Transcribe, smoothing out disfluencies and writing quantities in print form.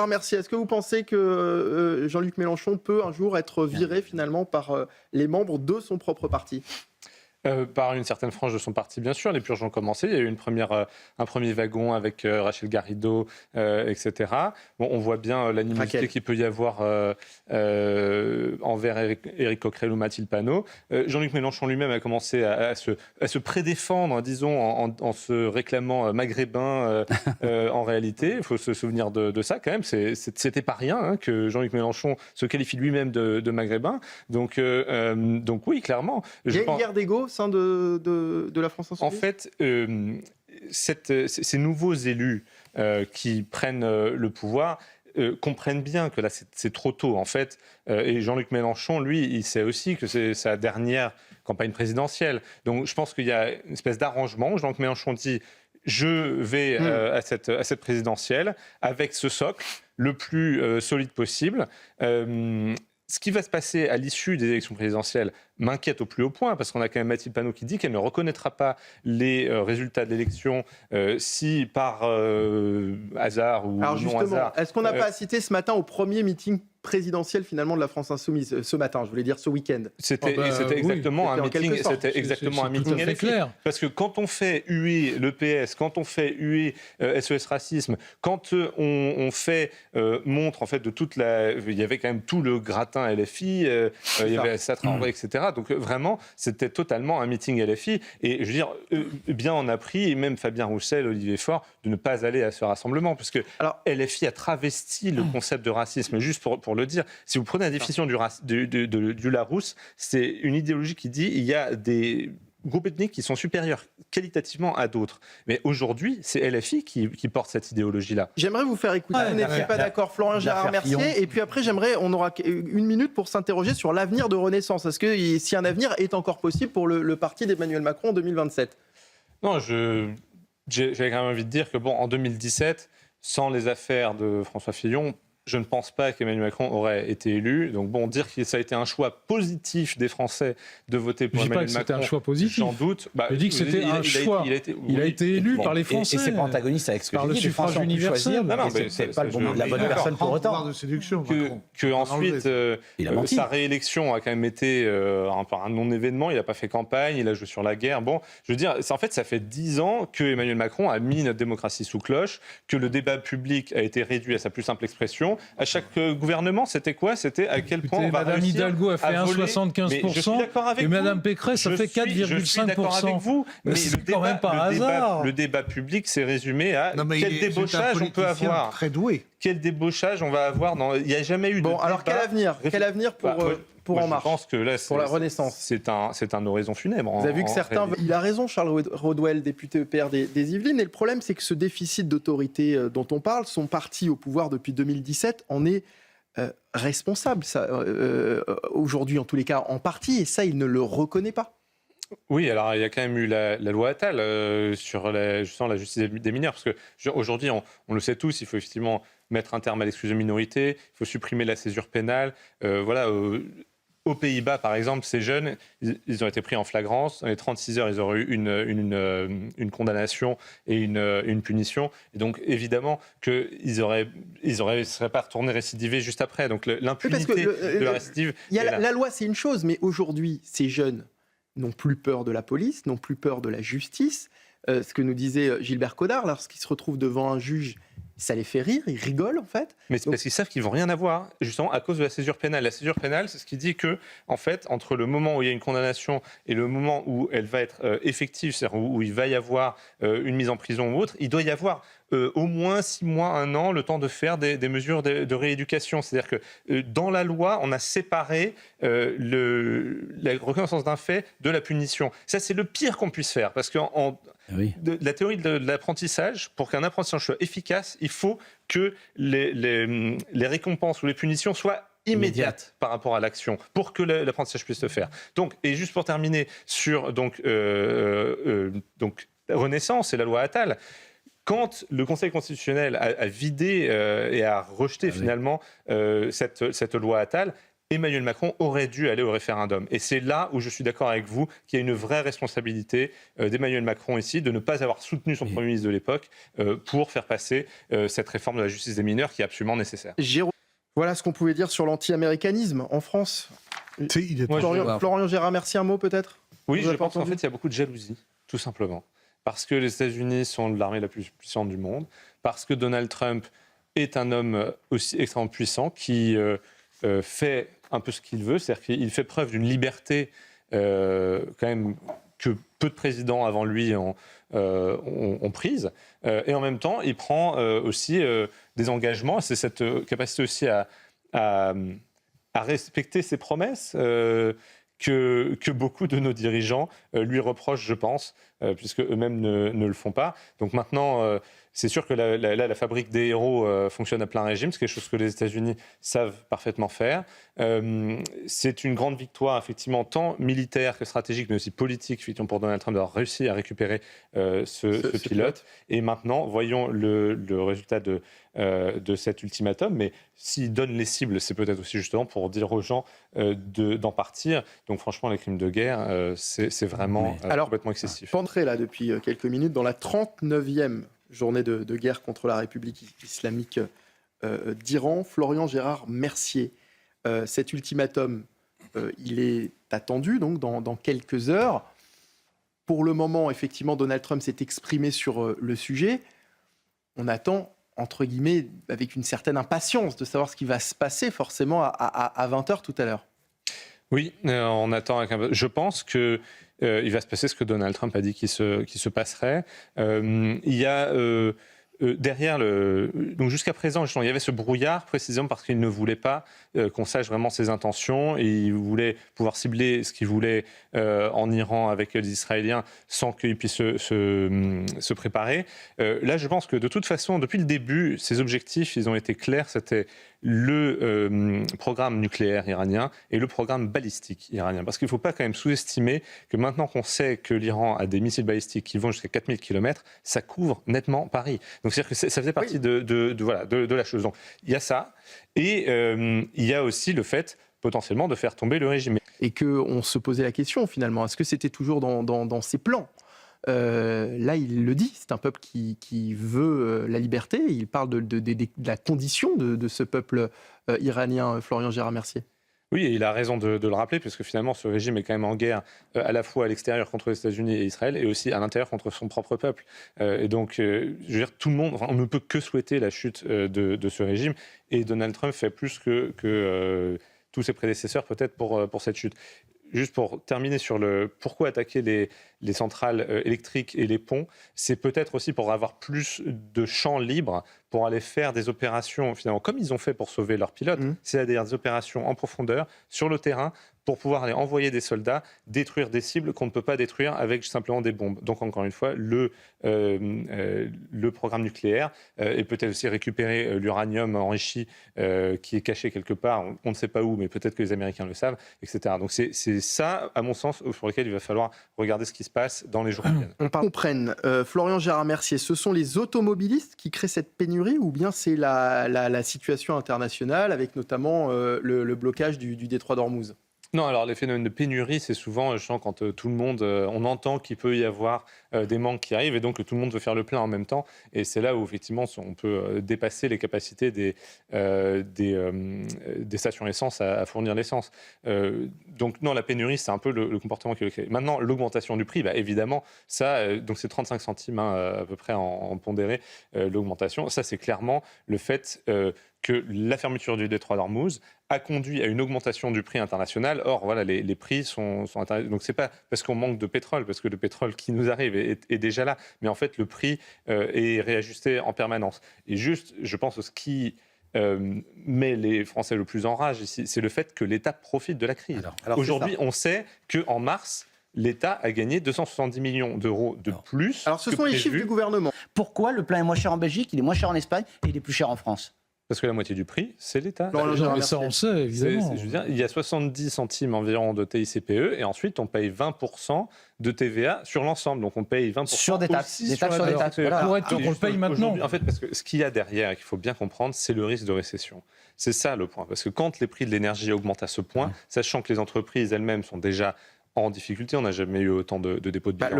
Merci. Est-ce que vous pensez que Jean-Luc Mélenchon peut un jour être viré finalement par les membres de son propre parti ? Par une certaine frange de son parti, bien sûr. Les purges ont commencé. Il y a eu un premier wagon avec Rachel Garrido, etc. Bon, on voit bien l'animosité qu'il peut y avoir envers Éric Coquerel ou Mathilde Panot. Jean-Luc Mélenchon lui-même a commencé à se prédéfendre, disons, en se réclamant maghrébin en réalité. Il faut se souvenir de ça quand même. C'était pas rien que Jean-Luc Mélenchon se qualifie lui-même de maghrébin. Donc oui, clairement. Il y a une guerre d'ego au sein de la France Insoumise ? En fait, ces nouveaux élus qui prennent le pouvoir comprennent bien que là, c'est trop tôt, en fait. Et Jean-Luc Mélenchon, lui, il sait aussi que c'est sa dernière campagne présidentielle. Donc, je pense qu'il y a une espèce d'arrangement. Jean-Luc Mélenchon dit « Je vais à cette présidentielle avec ce socle le plus solide possible ». Ce qui va se passer à l'issue des élections présidentielles m'inquiète au plus haut point, parce qu'on a quand même Mathilde Panot qui dit qu'elle ne reconnaîtra pas les résultats de l'élection si par hasard ou Alors justement, non hasard... est-ce qu'on n'a pas assisté ce matin au premier meeting présidentiel finalement de la France Insoumise ce matin, je voulais dire ce week-end. C'était exactement un meeting, LFI. Clair. Parce que quand on fait huer le PS, quand on fait huer SOS Racisme, quand on fait montre en fait de toute la, il y avait quand même tout le gratin LFI, il y avait Satra Traoré, etc. Donc vraiment, c'était totalement un meeting LFI. Et je veux dire, bien on a pris, et même Fabien Roussel, Olivier Faure, de ne pas aller à ce rassemblement, parce que LFI a travesti le concept de racisme. Juste pour le dire, si vous prenez la définition du Larousse, c'est une idéologie qui dit il y a des groupes ethniques qui sont supérieurs qualitativement à d'autres. Mais aujourd'hui, c'est LFI qui porte cette idéologie-là. J'aimerais vous faire écouter, vous n'étiez pas d'accord, Florent Gérard Mercier, et puis après, on aura une minute pour s'interroger sur l'avenir de Renaissance. Est-ce que si un avenir est encore possible pour le parti d'Emmanuel Macron en 2027 ? Non, j'avais quand même envie de dire que, en 2017, sans les affaires de François Fillon, je ne pense pas qu'Emmanuel Macron aurait été élu. Donc dire que ça a été un choix positif des Français de voter pour Emmanuel Macron... Je ne dis pas que c'était un choix positif. J'en doute. Je dis que c'était un choix. Il a été élu par les Français. Et c'est pas antagoniste avec ce que par je le dis. suffrage universel. C'est pas la bonne personne pour autant. De séduction, ensuite, sa réélection a quand même été un non-événement. Il n'a pas fait campagne, il a joué sur la guerre. Je veux dire, en fait, ça fait 10 ans que Emmanuel Macron a mis notre démocratie sous cloche, que le débat public a été réduit à sa plus simple expression. À chaque gouvernement, c'était quoi ? C'était à quel point on va Madame Hidalgo a fait 1,75% et Madame Pécresse a fait 4,5%. Je suis d'accord avec vous, mais le débat public s'est résumé à quel débauchage on peut avoir. Très doué. Quel débauchage on va avoir. Il n'y a jamais eu de débat. Alors quel avenir pour En Marche ? Je pense que là, pour la Renaissance. C'est un horizon funèbre. Vous avez vu que certains... Il a raison, Charles Rodwell, député EPR des Yvelines. Et le problème, c'est que ce déficit d'autorité dont on parle, son parti au pouvoir depuis 2017, en est responsable. Aujourd'hui, en tous les cas, en partie. Et ça, il ne le reconnaît pas. Oui, alors il y a quand même eu la loi Attal sur la justice des mineurs, parce qu'aujourd'hui, on le sait tous, il faut effectivement mettre un terme à l'exclusion de minorité, il faut supprimer la césure pénale. Aux Pays-Bas, par exemple, ces jeunes, ils ont été pris en flagrance. Dans les 36 heures, ils auraient eu une condamnation et une punition. Et donc, évidemment, qu'ils ne seraient pas retournés récidiver juste après. Donc, l'impunité de la récidive... La loi, c'est une chose, mais aujourd'hui, ces jeunes n'ont plus peur de la police, n'ont plus peur de la justice. Ce que nous disait Gilbert Codard, lorsqu'ils se retrouvent devant un juge, ça les fait rire, ils rigolent en fait. Mais c'est parce qu'ils savent qu'ils vont rien avoir, justement à cause de la césure pénale. La césure pénale, c'est ce qui dit que, en fait, entre le moment où il y a une condamnation et le moment où elle va être effective, c'est-à-dire où il va y avoir une mise en prison ou autre, il doit y avoir au moins 6 mois, 1 an, le temps de faire des mesures de rééducation. C'est-à-dire que dans la loi, on a séparé la reconnaissance d'un fait de la punition. Ça, c'est le pire qu'on puisse faire, parce que la théorie de l'apprentissage, pour qu'un apprentissage soit efficace, il faut que les récompenses ou les punitions soient immédiates par rapport à l'action, pour que l'apprentissage puisse se faire. Donc, et juste pour terminer sur Renaissance et la loi Attal, quand le Conseil constitutionnel a vidé et a rejeté finalement cette loi Attal, Emmanuel Macron aurait dû aller au référendum. Et c'est là où je suis d'accord avec vous qu'il y a une vraie responsabilité d'Emmanuel Macron ici de ne pas avoir soutenu son Premier ministre de l'époque pour faire passer cette réforme de la justice des mineurs qui est absolument nécessaire. Voilà ce qu'on pouvait dire sur l'anti-américanisme en France. Florian Gérard, merci, un mot peut-être ? Oui, je pense qu'en fait, il y a beaucoup de jalousie, tout simplement. Parce que les États-Unis sont l'armée la plus puissante du monde, parce que Donald Trump est un homme aussi extrêmement puissant qui fait un peu ce qu'il veut, c'est-à-dire qu'il fait preuve d'une liberté quand même que peu de présidents avant lui ont prise. Et en même temps, il prend aussi des engagements. C'est cette capacité aussi à respecter ses promesses que beaucoup de nos dirigeants lui reprochent, je pense, puisque eux-mêmes ne le font pas. Donc maintenant, c'est sûr que la fabrique des héros fonctionne à plein régime, c'est quelque chose que les États-Unis savent parfaitement faire. C'est une grande victoire, effectivement, tant militaire que stratégique, mais aussi politique, effectivement, pour Donald Trump d'avoir réussi à récupérer ce pilote. Et maintenant, voyons le résultat de cet ultimatum. Mais s'il donne les cibles, c'est peut-être aussi justement pour dire aux gens d'en partir. Donc franchement, les crimes de guerre, c'est vraiment complètement excessif. Pendré, là, depuis quelques minutes, dans la 39e journée de guerre contre la République islamique d'Iran. Florian Gérard Mercier, cet ultimatum, il est attendu donc dans quelques heures. Pour le moment, effectivement, Donald Trump s'est exprimé sur le sujet. On attend, entre guillemets, avec une certaine impatience de savoir ce qui va se passer forcément à 20h tout à l'heure. Oui, on attend avec je pense que il va se passer ce que Donald Trump a dit qu'il se passerait. Il y a derrière donc jusqu'à présent, il y avait ce brouillard précisément parce qu'il ne voulait pas qu'on sache vraiment ses intentions et il voulait pouvoir cibler ce qu'il voulait en Iran avec les Israéliens sans qu'ils puissent se préparer. Là, je pense que de toute façon, depuis le début, ses objectifs, ils ont été clairs. C'était le programme nucléaire iranien et le programme balistique iranien. Parce qu'il ne faut pas quand même sous-estimer que maintenant qu'on sait que l'Iran a des missiles balistiques qui vont jusqu'à 4000 km, ça couvre nettement Paris. Donc c'est-à-dire que ça faisait partie de la chose. Donc il y a ça. Et il y a aussi le fait potentiellement de faire tomber le régime. Et qu'on se posait la question finalement, est-ce que c'était toujours dans ses plans ? Là, il le dit, c'est un peuple qui veut la liberté. Il parle de la condition de ce peuple iranien, Florian Gérard Mercier. Oui, et il a raison de le rappeler, puisque finalement, ce régime est quand même en guerre à la fois à l'extérieur contre les États-Unis et Israël, et aussi à l'intérieur contre son propre peuple. Et donc, je veux dire, tout le monde, on ne peut que souhaiter la chute de ce régime, et Donald Trump fait plus que tous ses prédécesseurs, peut-être, pour cette chute. Juste pour terminer sur le pourquoi attaquer les centrales électriques et les ponts, c'est peut-être aussi pour avoir plus de champs libres pour aller faire des opérations, finalement, comme ils ont fait pour sauver leurs pilotes, c'est-à-dire des opérations en profondeur, sur le terrain, pour pouvoir aller envoyer des soldats, détruire des cibles qu'on ne peut pas détruire avec simplement des bombes. Donc, encore une fois, le programme nucléaire et peut-être aussi récupérer l'uranium enrichi qui est caché quelque part, on ne sait pas où, mais peut-être que les Américains le savent, etc. Donc, c'est ça, à mon sens, sur lequel il va falloir regarder ce qui se passe dans les jours qui viennent. On comprenne. Florian Gérard Mercier, ce sont les automobilistes qui créent cette pénurie ou bien c'est la situation internationale avec notamment le blocage du détroit d'Ormuz ? Non, alors les phénomènes de pénurie, c'est souvent, je sens, quand tout le monde, on entend qu'il peut y avoir des manques qui arrivent et donc que tout le monde veut faire le plein en même temps. Et c'est là où effectivement on peut dépasser les capacités des stations essence à fournir l'essence. Donc non, la pénurie, c'est un peu le comportement qui le crée. Maintenant, l'augmentation du prix, bah, évidemment, ça, donc c'est 35 centimes à peu près en pondéré, l'augmentation. Ça, c'est clairement le fait que la fermeture du détroit d'Ormuz a conduit à une augmentation du prix international. Or, voilà, les prix sont donc c'est pas parce qu'on manque de pétrole, parce que le pétrole qui nous arrive est déjà là, mais en fait le prix est réajusté en permanence. Et juste, je pense, ce qui met les Français le plus en rage ici, c'est le fait que l'État profite de la crise. Alors, aujourd'hui, on sait qu'en mars, l'État a gagné 270 millions d'euros de plus. Alors, ce sont les chiffres du gouvernement. Pourquoi le plein est moins cher en Belgique, il est moins cher en Espagne et il est plus cher en France ? Parce que la moitié du prix, c'est l'État. Non, Non, mais ça, on sait, évidemment. Je veux dire, il y a 70 centimes environ de TICPE et ensuite on paye 20% de TVA sur l'ensemble. Donc on paye 20% sur des taxes. aussi Des taxes sur des taxes. Voilà. Pour être tout, on le paye maintenant. En fait, parce que ce qu'il y a derrière et qu'il faut bien comprendre, c'est le risque de récession. C'est ça le point. Parce que quand les prix de l'énergie augmentent à ce point, sachant que les entreprises elles-mêmes sont déjà en difficulté, on n'a jamais eu autant de dépôts de bilan